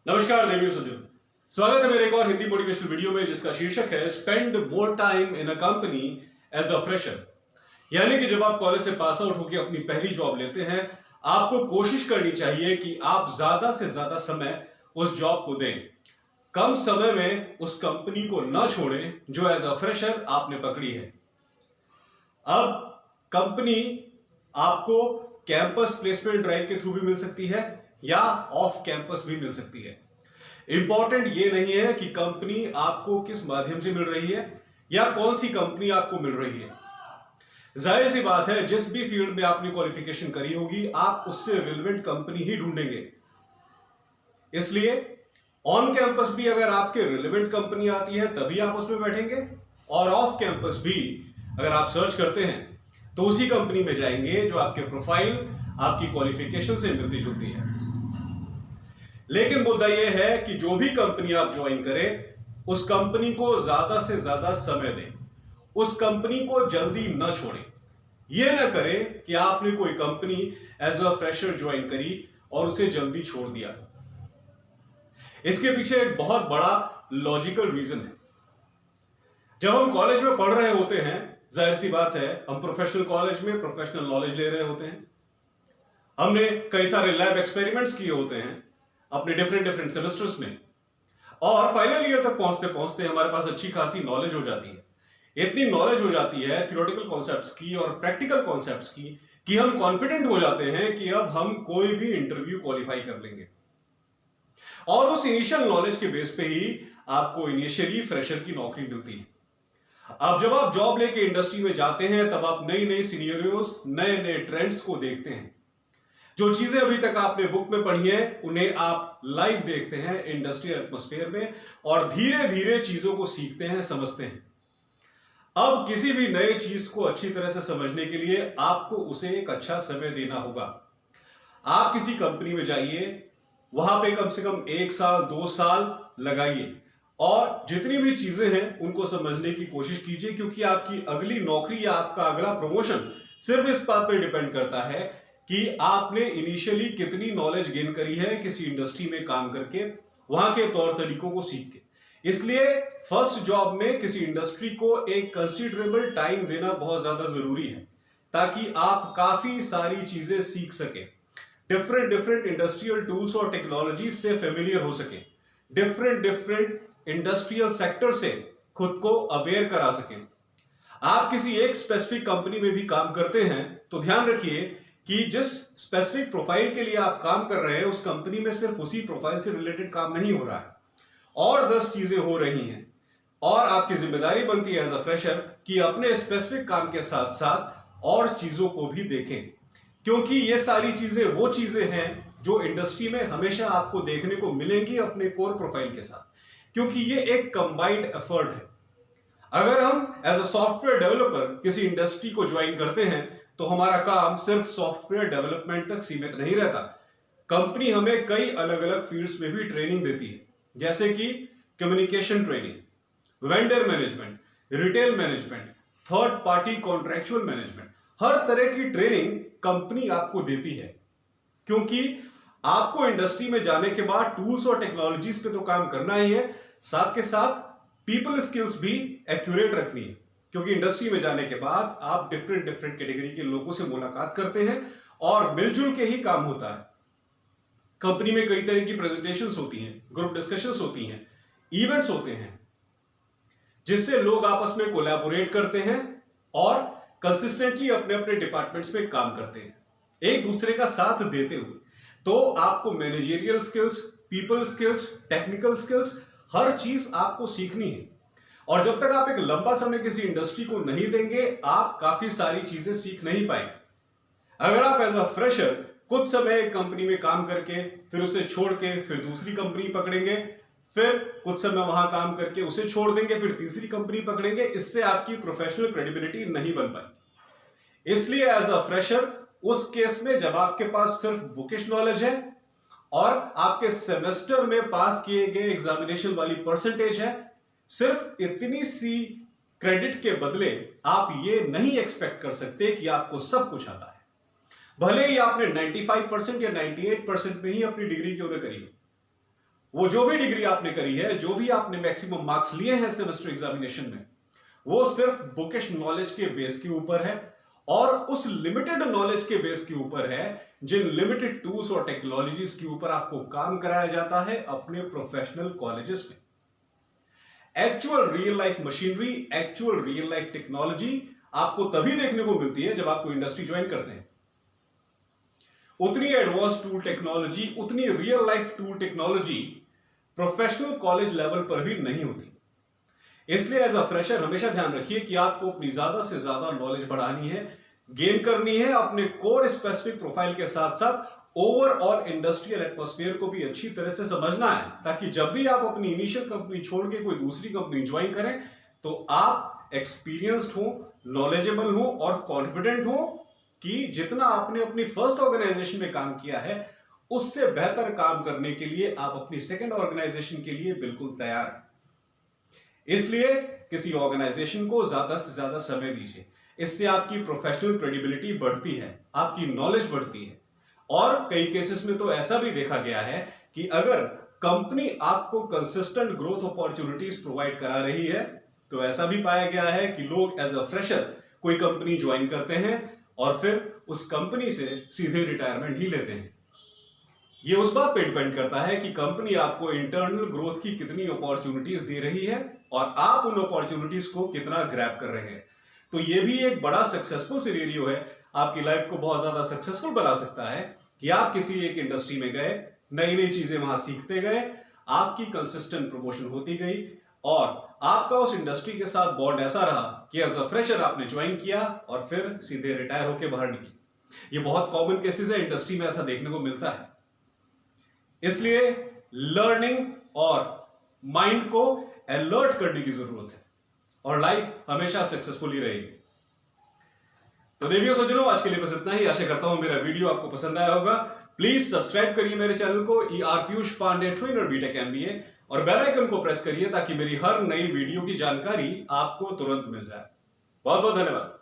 नमस्कार देवियों सज्जनों, स्वागत है मेरे एक और हिंदी मोटिवेशनल वीडियो में जिसका शीर्षक है spend more time in a company as a fresher. यानी कि जब आप कॉलेज से पास आउट होकर अपनी पहली जॉब लेते हैं, आपको कोशिश करनी चाहिए कि आप ज्यादा से ज्यादा समय उस जॉब को दें, कम समय में उस कंपनी को न छोड़ें जो एज अ फ्रेशर आपने पकड़ी है। अब कंपनी आपको कैंपस प्लेसमेंट ड्राइव के थ्रू भी मिल सकती है या ऑफ कैंपस भी मिल सकती है। इंपॉर्टेंट ये नहीं है कि कंपनी आपको किस माध्यम से मिल रही है या कौन सी कंपनी आपको मिल रही है। जाहिर सी बात है, जिस भी फील्ड में आपने क्वालिफिकेशन करी होगी, आप उससे रिलेवेंट कंपनी ही ढूंढेंगे। इसलिए ऑन कैंपस भी अगर आपके रिलेवेंट कंपनी आती है तभी आप उसमें बैठेंगे, और ऑफ कैंपस भी अगर आप सर्च करते हैं तो उसी कंपनी में जाएंगे जो आपके प्रोफाइल, आपकी क्वालिफिकेशन से मिलती जुलती है। लेकिन मुद्दा यह है कि जो भी कंपनी आप ज्वाइन करें, उस कंपनी को ज्यादा से ज्यादा समय दें, उस कंपनी को जल्दी न छोड़ें। यह ना करें कि आपने कोई company as a fresher join करी और उसे जल्दी छोड़ दिया। इसके पीछे एक बहुत बड़ा लॉजिकल रीजन है। जब हम कॉलेज में पढ़ रहे होते हैं, जाहिर सी बात है, हम प्रोफेशनल कॉलेज में प्रोफेशनल नॉलेज ले रहे होते हैं। हमने कई सारे लैब एक्सपेरिमेंट्स किए होते हैं अपने डिफरेंट डिफरेंट सेमेस्टर्स में, और फाइनल ईयर तक पहुंचते पहुंचते हमारे पास अच्छी खासी नॉलेज हो जाती है। इतनी नॉलेज हो जाती है थियोरेटिकल कॉन्सेप्ट्स की और प्रैक्टिकल कॉन्सेप्ट्स की कि हम कॉन्फिडेंट हो जाते हैं कि अब हम कोई भी इंटरव्यू क्वालिफाई कर लेंगे। और उस इनिशियल नॉलेज के बेस पे ही आपको इनिशियली फ्रेशर की नौकरी मिलती है। अब जब आप जॉब लेके इंडस्ट्री में जाते हैं, तब आप नई नई सिनेरियोस, नए नए ट्रेंड्स को देखते हैं। जो चीजें अभी तक आपने बुक में पढ़ी है, उन्हें आप लाइव देखते हैं इंडस्ट्रियल एटमॉस्फेयर में, और धीरे धीरे चीजों को सीखते हैं, समझते हैं। अब किसी भी नए चीज को अच्छी तरह से समझने के लिए आपको उसे एक अच्छा समय देना होगा। आप किसी कंपनी में जाइए, वहां पे कम से कम 1 साल 2 साल लगाइए और जितनी भी चीजें हैं उनको समझने की कोशिश कीजिए, क्योंकि आपकी अगली नौकरी या आपका अगला प्रमोशन सिर्फ इस बात पे डिपेंड करता है कि आपने इनिशियली कितनी नॉलेज गेन करी है किसी इंडस्ट्री में काम करके, वहां के तौर तरीकों को सीख के। इसलिए फर्स्ट जॉब में किसी इंडस्ट्री को एक कंसीडरेबल टाइम देना बहुत ज्यादा जरूरी है, ताकि आप काफी सारी चीजें सीख सके, डिफरेंट डिफरेंट इंडस्ट्रियल टूल्स और टेक्नोलॉजी से फेमिलियर हो सके, डिफरेंट डिफरेंट इंडस्ट्रियल सेक्टर से खुद को अवेयर करा सके। आप किसी एक स्पेसिफिक कंपनी में भी काम करते हैं तो ध्यान रखिए कि जिस स्पेसिफिक प्रोफाइल के लिए आप काम कर रहे हैं, उस कंपनी में सिर्फ उसी प्रोफाइल से रिलेटेड काम नहीं हो रहा है, और 10 चीजें हो रही हैं। और आपकी जिम्मेदारी बनती है एज अ फ्रेशर कि अपने स्पेसिफिक काम के साथ साथ और चीजों को भी देखें, क्योंकि ये सारी चीजें वो चीजें हैं जो इंडस्ट्री में हमेशा आपको देखने को मिलेंगी अपने कोर प्रोफाइल के साथ, क्योंकि ये एक कंबाइंड एफर्ट है। अगर हम एज अ सॉफ्टवेयर डेवलपर किसी इंडस्ट्री को ज्वाइन करते हैं तो हमारा काम सिर्फ सॉफ्टवेयर डेवलपमेंट तक सीमित नहीं रहता। कंपनी हमें कई अलग अलग फील्ड्स में भी ट्रेनिंग देती है, जैसे कि communication training, vendor management, retail management, third party contractual management. हर तरह की ट्रेनिंग कंपनी आपको देती है, क्योंकि आपको इंडस्ट्री में जाने के बाद टूल्स और टेक्नोलॉजीज पे तो काम करना ही है, साथ के साथ पीपल स्किल्स भी एक्यूरेट रखनी है, क्योंकि इंडस्ट्री में जाने के बाद आप डिफरेंट डिफरेंट कैटेगरी के लोगों से मुलाकात करते हैं और मिलजुल के ही काम होता है। कंपनी में कई तरह की प्रेजेंटेशंस होती हैं, ग्रुप डिस्कशंस होती हैं, इवेंट्स होते हैं, जिससे लोग आपस में कोलैबोरेट करते हैं और कंसिस्टेंटली अपने अपने डिपार्टमेंट्स में काम करते हैं, एक दूसरे का साथ देते हुए। तो आपको managerial skills, people skills, technical skills, हर चीज आपको सीखनी है। और जब तक आप एक लंबा समय किसी इंडस्ट्री को नहीं देंगे, आप काफी सारी चीजें सीख नहीं पाएंगे। अगर आप एज अ फ्रेशर कुछ समय एक कंपनी में काम करके फिर उसे छोड़ के फिर दूसरी कंपनी पकड़ेंगे, फिर कुछ समय वहां काम करके उसे छोड़ देंगे, फिर तीसरी कंपनी पकड़ेंगे, इससे आपकी प्रोफेशनल क्रेडिबिलिटी नहीं बन पाएगी। इसलिए एज अ फ्रेशर उस केस में जब आपके पास सिर्फ बुकिश नॉलेज है और आपके सेमेस्टर में पास किए गए एग्जामिनेशन वाली परसेंटेज है, सिर्फ इतनी सी क्रेडिट के बदले आप ये नहीं एक्सपेक्ट कर सकते कि आपको सब कुछ आता है। भले ही आपने 95% या 98% में ही अपनी डिग्री क्यों न करी, वो जो भी डिग्री आपने करी है, जो भी आपने मैक्सिमम मार्क्स लिए हैं सेमेस्टर एग्जामिनेशन में, वो सिर्फ बुकिश नॉलेज के बेस के ऊपर है और उस लिमिटेड नॉलेज के बेस के ऊपर है जिन लिमिटेड टूल्स और टेक्नोलॉजीज के ऊपर आपको काम कराया जाता है अपने प्रोफेशनल कॉलेजेस में। Actual real life machinery, actual real life technology आपको तभी देखने को मिलती है जब आपको इंडस्ट्री ज्वाइन करते हैं। उतनी एडवांस टूल टेक्नोलॉजी, उतनी real life tool technology professional college level पर भी नहीं होती। इसलिए एज अ फ्रेशर हमेशा ध्यान रखिए कि आपको अपनी ज्यादा से ज्यादा नॉलेज बढ़ानी है, गेन करनी है, अपने कोर स्पेसिफिक प्रोफाइल के साथ साथ ओवरऑल इंडस्ट्रियल एटमॉस्फेयर को भी अच्छी तरह से समझना है, ताकि जब भी आप अपनी इनिशियल कंपनी छोड़ के कोई दूसरी कंपनी ज्वाइन करें तो आप एक्सपीरियंस्ड हो, नॉलेजेबल हो और कॉन्फिडेंट हो कि जितना आपने अपनी फर्स्ट ऑर्गेनाइजेशन में काम किया है उससे बेहतर काम करने के लिए आप अपनी सेकंड ऑर्गेनाइजेशन के लिए बिल्कुल तैयार हैं। इसलिए किसी ऑर्गेनाइजेशन को ज्यादा से ज्यादा समय दीजिए, इससे आपकी प्रोफेशनल क्रेडिबिलिटी बढ़ती है, आपकी नॉलेज बढ़ती है। और कई केसेस में तो ऐसा भी देखा गया है कि अगर कंपनी आपको कंसिस्टेंट ग्रोथ अपॉर्चुनिटीज प्रोवाइड करा रही है तो ऐसा भी पाया गया है कि लोग एज अ फ्रेशर कोई कंपनी ज्वाइन करते हैं और फिर उस कंपनी से सीधे रिटायरमेंट ही लेते हैं। ये उस बात पे डिपेंड करता है कि कंपनी आपको इंटरनल ग्रोथ की कितनी अपॉर्चुनिटीज दे रही है और आप उन अपॉर्चुनिटीज को कितना ग्रैब कर रहे हैं। तो ये भी एक बड़ा सक्सेसफुल सिनेरियो है, आपकी लाइफ को बहुत ज्यादा सक्सेसफुल बना सकता है कि आप किसी एक इंडस्ट्री में गए, नई नई चीजें वहां सीखते गए, आपकी कंसिस्टेंट प्रमोशन होती गई और आपका उस इंडस्ट्री के साथ बॉन्ड ऐसा रहा कि एज अ फ्रेशर आपने ज्वाइन किया और फिर सीधे रिटायर होकर बाहर निकले। ये बहुत कॉमन केसेस है, इंडस्ट्री में ऐसा देखने को मिलता है। इसलिए लर्निंग और माइंड को अलर्ट करने की जरूरत है और लाइफ हमेशा सक्सेसफुल ही रहेगी। तो देवियों सज्जनों, आज के लिए बस इतना ही। आशा करता हूं मेरा वीडियो आपको पसंद आया होगा। प्लीज सब्सक्राइब करिए मेरे चैनल को ER Piyush Pandey trainer BTech MBA और बेल आइकन को प्रेस करिए ताकि मेरी हर नई वीडियो की जानकारी आपको तुरंत मिल जाए। बहुत बहुत धन्यवाद।